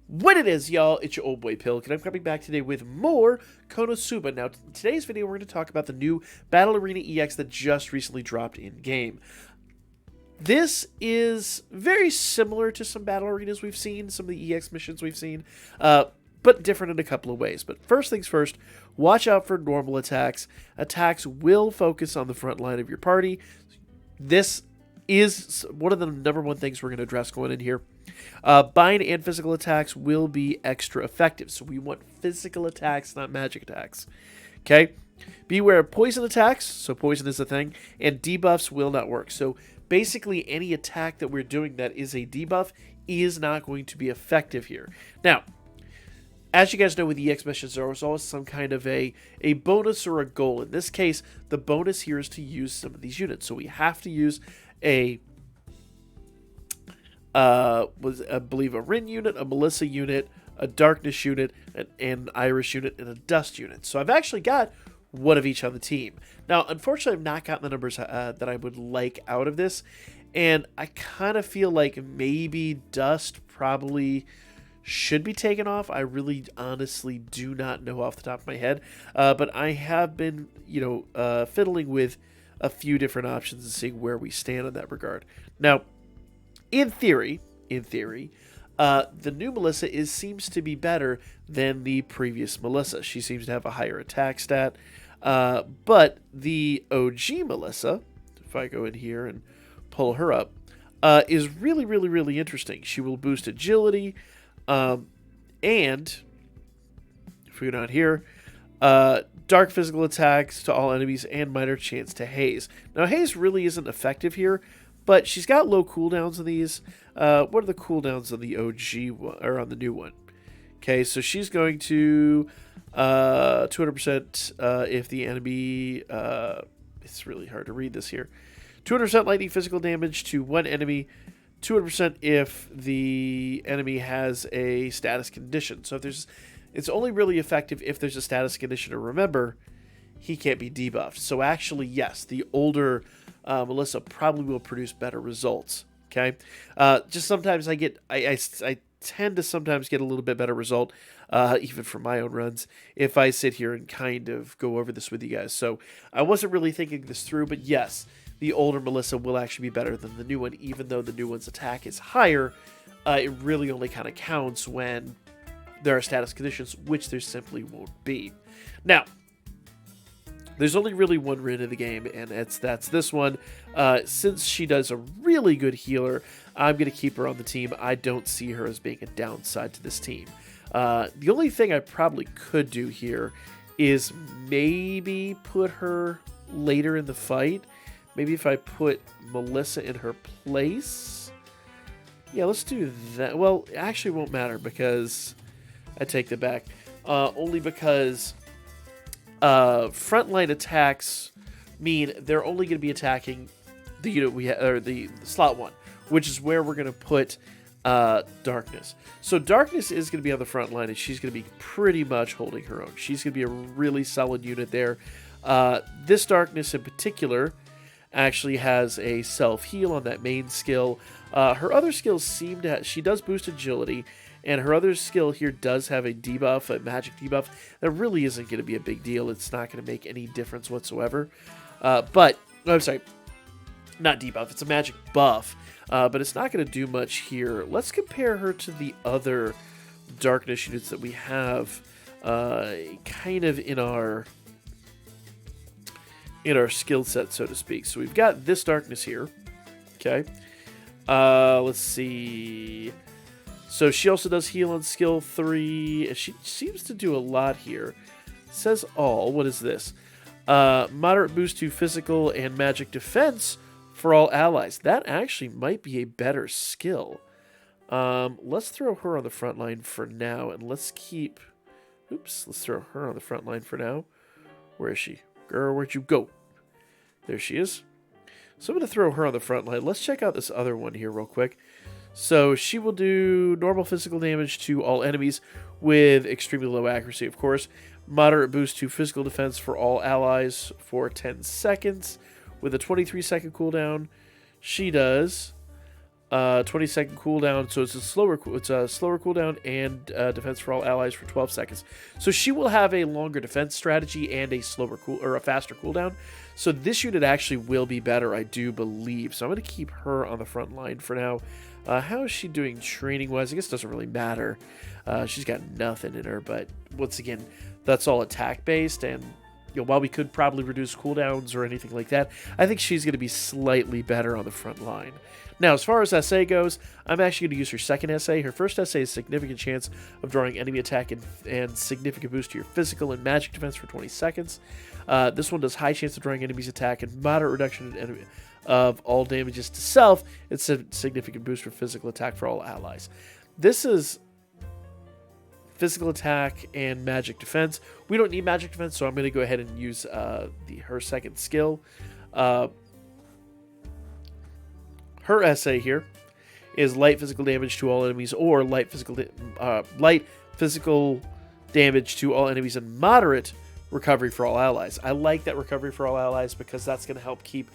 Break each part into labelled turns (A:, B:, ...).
A: What it is, y'all, it's your old boy Pilk, and I'm coming back today with more Konosuba. Now, in today's video, we're going to talk about the new Battle Arena EX that just recently dropped in-game. This is very similar to some Battle Arenas we've seen, some of the EX missions we've seen, but different in a couple of ways. But first things first, watch out for normal attacks. Attacks will focus on the front line of your party. This is one of the number one things we're going to address going in here. Bind and physical attacks will be extra effective. So we want physical attacks, not magic attacks. Okay? Beware of poison attacks. So poison is a thing. And debuffs will not work. So basically any attack that we're doing that is a debuff is not going to be effective here. Now, as you guys know with EX missions, there was always some kind of a bonus or a goal. In this case, the bonus here is to use some of these units. So we have to use I believe a Rin unit, a Melissa unit, a Darkness unit, an Iris unit, and a Dust unit. So I've actually got one of each on the team. Now, unfortunately, I've not gotten the numbers that I would like out of this, and I kind of feel like maybe Dust probably should be taken off. I really honestly do not know off the top of my head, but I have been, fiddling with a few different options and seeing where we stand in that regard. Now, in theory, the new Melissa seems to be better than the previous Melissa. She seems to have a higher attack stat, but the OG Melissa, if I go in here and pull her up, is really, really, really interesting. She will boost agility, and if we go down here, dark physical attacks to all enemies and minor chance to haze. Now, haze really isn't effective here, but she's got low cooldowns on these. What are the cooldowns on the OG one, or on the new one? Okay, so she's going to 200% if the enemy. It's really hard to read this here. 200% lightning physical damage to one enemy. 200% if the enemy has a status condition. So if it's only really effective if there's a status condition. To remember, he can't be debuffed. So actually, yes, the older Melissa probably will produce better results. Okay, just sometimes I tend to sometimes get a little bit better result, even for my own runs, if I sit here and kind of go over this with you guys. So I wasn't really thinking this through, but yes, the older Melissa will actually be better than the new one, even though the new one's attack is higher. It really only kind of counts when there are status conditions, which there simply won't be. Now, there's only really one Rin in the game, and that's this one. Since she does a really good healer, I'm going to keep her on the team. I don't see her as being a downside to this team. The only thing I probably could do here is maybe put her later in the fight. Maybe if I put Melissa in her place. Yeah, let's do that. Well, it actually won't matter because I take that back. Only because frontline attacks mean they're only going to be attacking the unit we have, or the slot one, which is where we're going to put Darkness. So Darkness is going to be on the front line, and she's going to be pretty much holding her own. She's going to be a really solid unit there. This Darkness in particular actually has a self-heal on that main skill. Her other skills seem to she does boost agility, and her other skill here does have a debuff, a magic debuff. That really isn't going to be a big deal. It's not going to make any difference whatsoever. I'm sorry, not debuff. It's a magic buff, but it's not going to do much here. Let's compare her to the other Darkness units that we have kind of in our skill set, so to speak. So we've got this Darkness here. Okay. Let's see. So she also does heal on skill 3. She seems to do a lot here. It says all. What is this? Moderate boost to physical and magic defense for all allies. That actually might be a better skill. Let's throw her on the front line for now, and let's keep... let's throw her on the front line for now. Where is she? Girl, where'd you go? There she is. So I'm going to throw her on the front line. Let's check out this other one here real quick. So she will do normal physical damage to all enemies with extremely low accuracy, of course. Moderate boost to physical defense for all allies for 10 seconds with a 23-second cooldown. She does 20-second cooldown, so it's a slower cooldown, and defense for all allies for 12 seconds. So she will have a longer defense strategy and a a faster cooldown. So this unit actually will be better, I do believe. So I'm going to keep her on the front line for now. How is she doing training wise? I guess it doesn't really matter. She's got nothing in her, but once again, that's all attack based, and while we could probably reduce cooldowns or anything like that, I think she's going to be slightly better on the front line. Now, as far as SA goes, I'm actually going to use her second SA. Her first SA is significant chance of drawing enemy attack and significant boost to your physical and magic defense for 20 seconds. This one does high chance of drawing enemies attack and moderate reduction in enemy of all damages to self. It's a significant boost for physical attack for all allies. This is physical attack and magic defense. We don't need magic defense, so I'm going to go ahead and use her second skill. Her SA here is light physical damage to all enemies, or light physical damage to all enemies and moderate recovery for all allies. I like that recovery for all allies because that's going to help keep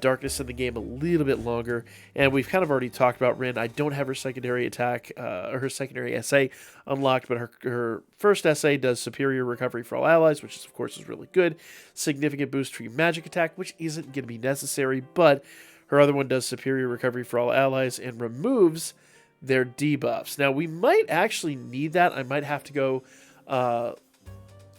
A: darkness in the game a little bit longer. And we've kind of already talked about Rin. I don't have her secondary attack or her secondary SA unlocked, but her first SA does superior recovery for all allies, which is, of course is really good. Significant boost for your magic attack, which isn't going to be necessary, but her other one does superior recovery for all allies and removes their debuffs. Now, we might actually need that. I might have to go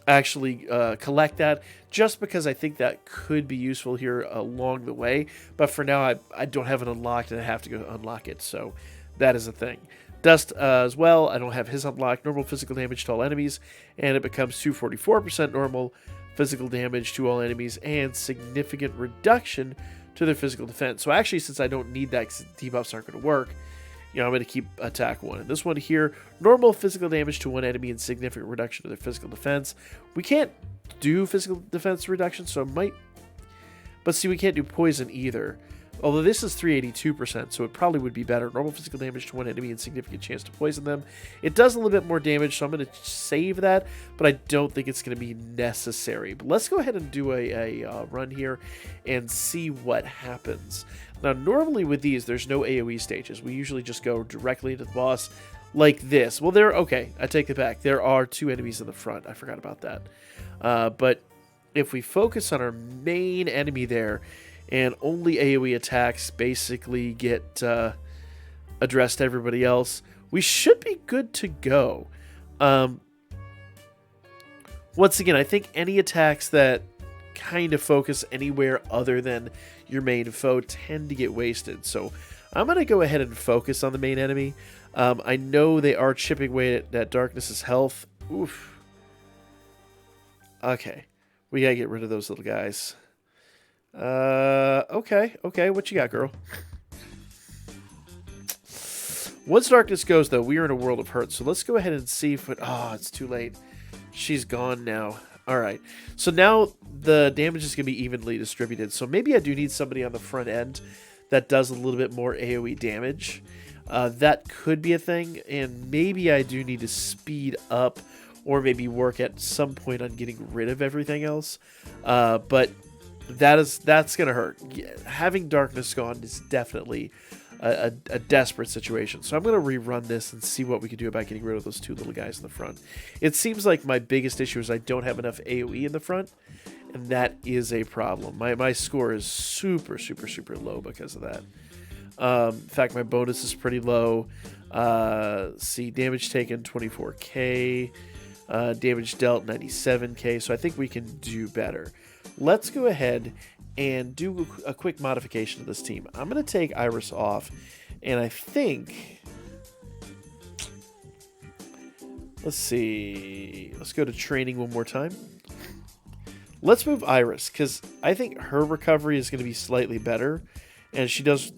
A: collect that, just because I think that could be useful here along the way. But for now, I don't have it unlocked, and I have to go unlock it. So that is a thing. Dust as well. I don't have his unlocked. Normal physical damage to all enemies, and it becomes 244% normal physical damage to all enemies and significant reduction to their physical defense. So actually, since I don't need that because debuffs aren't going to work, I'm going to keep attack 1. And this one here, normal physical damage to one enemy and significant reduction to their physical defense. We can't do physical defense reduction, so it might... But see, we can't do poison either. Although this is 382%, so it probably would be better. Normal physical damage to one enemy and significant chance to poison them. It does a little bit more damage, so I'm going to save that, but I don't think it's going to be necessary. But let's go ahead and do a run here and see what happens. Now, normally with these, there's no AoE stages. We usually just go directly into the boss like this. Well, okay, I take it back. There are 2 enemies in the front. I forgot about that. But if we focus on our main enemy there, and only AoE attacks basically get addressed to everybody else, we should be good to go. Once again, I think any attacks that kind of focus anywhere other than your main foe tend to get wasted. So I'm going to go ahead and focus on the main enemy. I know they are chipping away at Darkness's health. Oof. Okay. We got to get rid of those little guys. Okay, what you got, girl? Once darkness goes, though, we are in a world of hurt, so let's go ahead and see if it's too late. She's gone now. Alright, so now the damage is going to be evenly distributed, so maybe I do need somebody on the front end that does a little bit more AoE damage. That could be a thing, and maybe I do need to speed up, or maybe work at some point on getting rid of everything else, but that's gonna hurt. Having darkness gone is definitely a desperate situation. So I'm gonna rerun this and see what we can do about getting rid of those 2 little guys in the front. It seems like my biggest issue is I don't have enough AoE in the front, and that is a problem. My score is super low because of that. In fact, my bonus is pretty low. See, damage taken 24k, damage dealt 97k. So I think we can do better. Let's go ahead and do a quick modification to this team. I'm going to take Iris off, and I think... Let's see. Let's go to training one more time. Let's move Iris, because I think her recovery is going to be slightly better, and she does...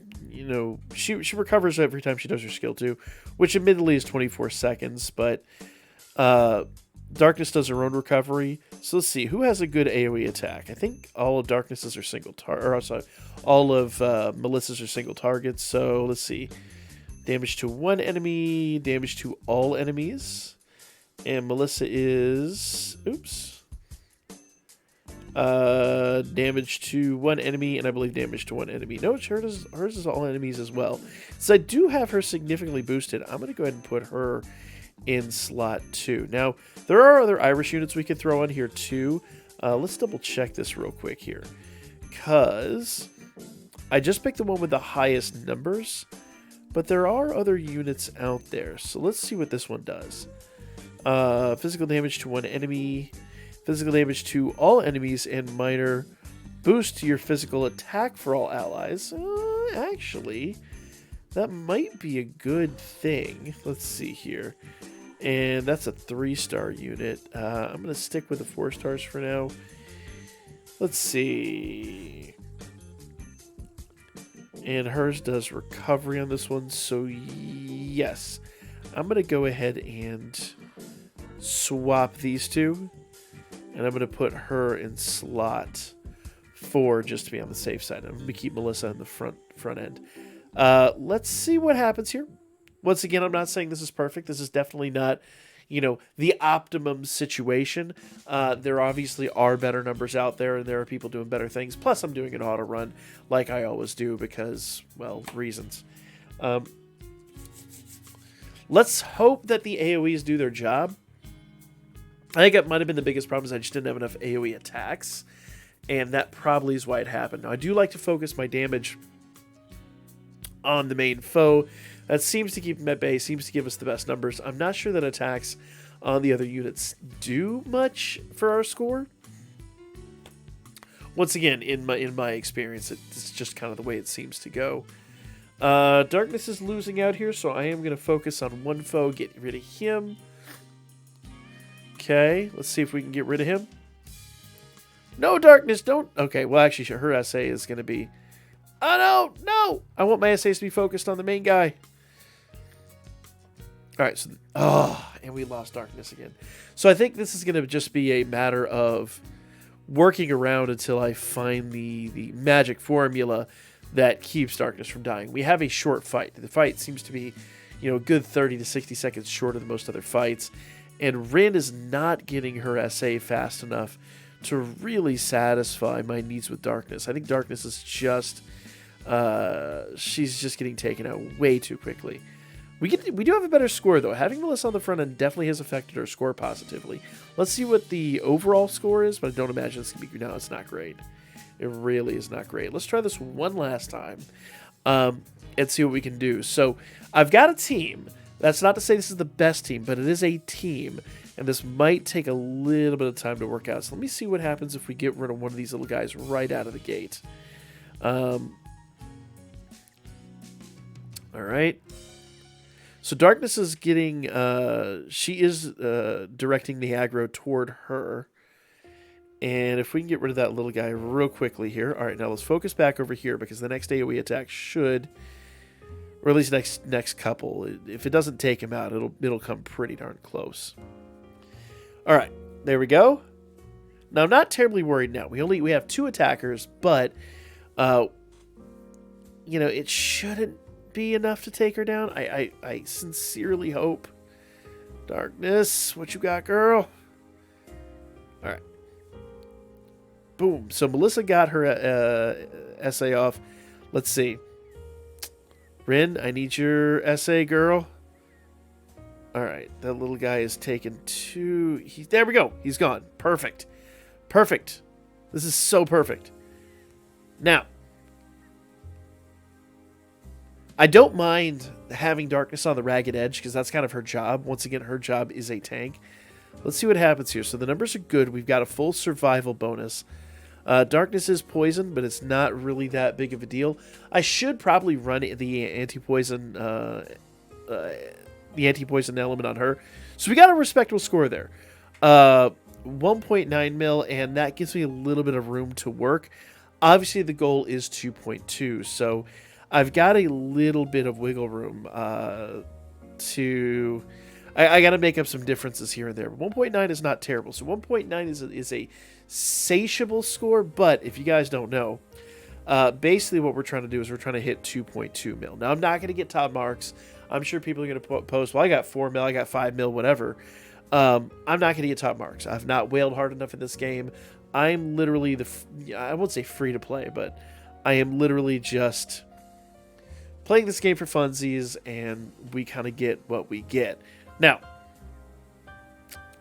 A: she recovers every time she does her skill too, which admittedly is 24 seconds, but... Darkness does her own recovery. So let's see. Who has a good AoE attack? I think all of Darkness's are single target. All of Melissa's are single targets. So let's see. Damage to one enemy. Damage to all enemies. And Melissa is... Oops. Damage to one enemy, and I believe damage to one enemy. No, hers is all enemies as well. So I do have her significantly boosted. I'm going to go ahead and put her in slot 2. Now, there are other Irish units we could throw on here too. Let's double check this real quick here. Because I just picked the one with the highest numbers, but there are other units out there. So let's see what this one does. Physical damage to one enemy. Physical damage to all enemies and minor boost to your physical attack for all allies. Actually, that might be a good thing. Let's see here. And that's a 3-star unit. I'm going to stick with the 4 stars for now. Let's see. And hers does recovery on this one. So yes, I'm going to go ahead and swap these two. And I'm going to put her in slot 4 just to be on the safe side. I'm going to keep Melissa in the front end. Let's see what happens here. Once again, I'm not saying this is perfect. This is definitely not, the optimum situation. There obviously are better numbers out there, and there are people doing better things. Plus, I'm doing an auto run like I always do because, well, reasons. Let's hope that the AoEs do their job. I think it might have been the biggest problem is I just didn't have enough AoE attacks, and that probably is why it happened. Now, I do like to focus my damage on the main foe. That seems to keep them at bay, seems to give us the best numbers. I'm not sure that attacks on the other units do much for our score. Once again, in my experience, it's just kind of the way it seems to go. Darkness is losing out here, so I am going to focus on one foe, get rid of him. Okay, let's see if we can get rid of him. No, Darkness, don't. Okay, well, actually, her SA is going to be... Oh, no! I want my SAs to be focused on the main guy. All right, so... and we lost Darkness again. So I think this is going to just be a matter of working around until I find the magic formula that keeps Darkness from dying. We have a short fight. The fight seems to be, a good 30 to 60 seconds shorter than most other fights. And Rin is not getting her SA fast enough to really satisfy my needs with Darkness. I think Darkness is just... she's just getting taken out way too quickly. We do have a better score, though. Having Melissa on the front end definitely has affected our score positively. Let's see what the overall score is, but I don't imagine it's going to be... No, it's not great. It really is not great. Let's try this one last time and see what we can do. So, I've got a team... That's not to say this is the best team, but it is a team, and this might take a little bit of time to work out. So let me see what happens if we get rid of one of these little guys right out of the gate. All right. So Darkness is getting... she is directing the aggro toward her. And if we can get rid of that little guy real quickly here. All right, now let's focus back over here because the next AoE attack should... Or at least next couple. If it doesn't take him out, it'll come pretty darn close. All right, there we go. Now I'm not terribly worried now. We have 2 attackers, but it shouldn't be enough to take her down. I sincerely hope. Darkness, what you got, girl? All right. Boom. So Melissa got her SA off. Let's see. Rin, I need your SA, girl. All right, that little guy is taken 2. There we go. He's gone. Perfect. Perfect. This is so perfect. Now, I don't mind having Darkness on the ragged edge because that's kind of her job. Once again, her job is a tank. Let's see what happens here. So the numbers are good. We've got a full survival bonus. Darkness is poison, but it's not really that big of a deal. I should probably run the anti-poison element on her. So we got a respectable score there. 1.9 mil, and that gives me a little bit of room to work. Obviously, the goal is 2.2, so I've got a little bit of wiggle room to... I got to make up some differences here and there. But 1.9 is not terrible. So 1.9 is a satiable score, but if you guys don't know, basically what we're trying to do is we're trying to hit 2.2 mil. Now, I'm not going to get top marks. I'm sure people are going to post, well, I got 4 mil, I got 5 mil, whatever. I'm not going to get top marks. I've not wailed hard enough in this game. I'm literally I won't say free to play, but I am literally just playing this game for funsies, and we kind of get what we get. Now,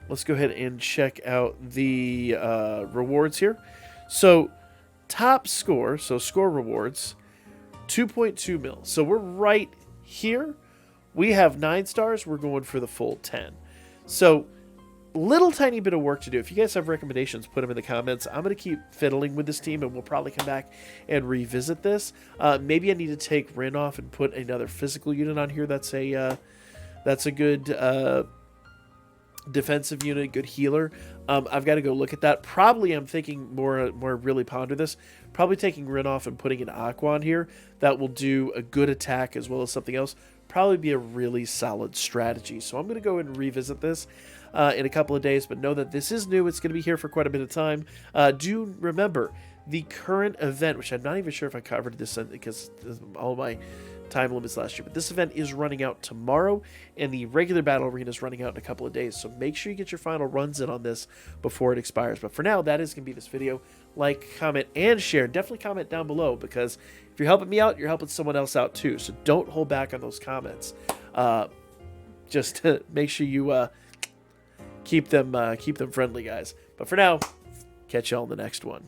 A: let's go ahead and check out the rewards here. So, top score, so score rewards, 2.2 mil. So we're right here. We have 9 stars. We're going for the full 10. So, little tiny bit of work to do. If you guys have recommendations, put them in the comments. I'm going to keep fiddling with this team, and we'll probably come back and revisit this. Maybe I need to take Rin off and put another physical unit on here. That's a good defensive unit, good healer. I've got to go look at that. Probably I'm thinking more really ponder this. Probably taking Rin off and putting an Aqua on here. That will do a good attack as well as something else. Probably be a really solid strategy. So I'm going to go and revisit this in a couple of days, but know that this is new. It's going to be here for quite a bit of time. Do remember the current event, which I'm not even sure if I covered this because all my time limits last year, but this event is running out tomorrow, and the regular battle arena is running out in a couple of days. So make sure you get your final runs in on this before it expires. But for now, that is going to be this video. Like, comment, and share. Definitely comment down below, because if you're helping me out, you're helping someone else out too. So don't hold back on those comments. Just make sure you keep them friendly, guys. But for now, catch y'all in the next one.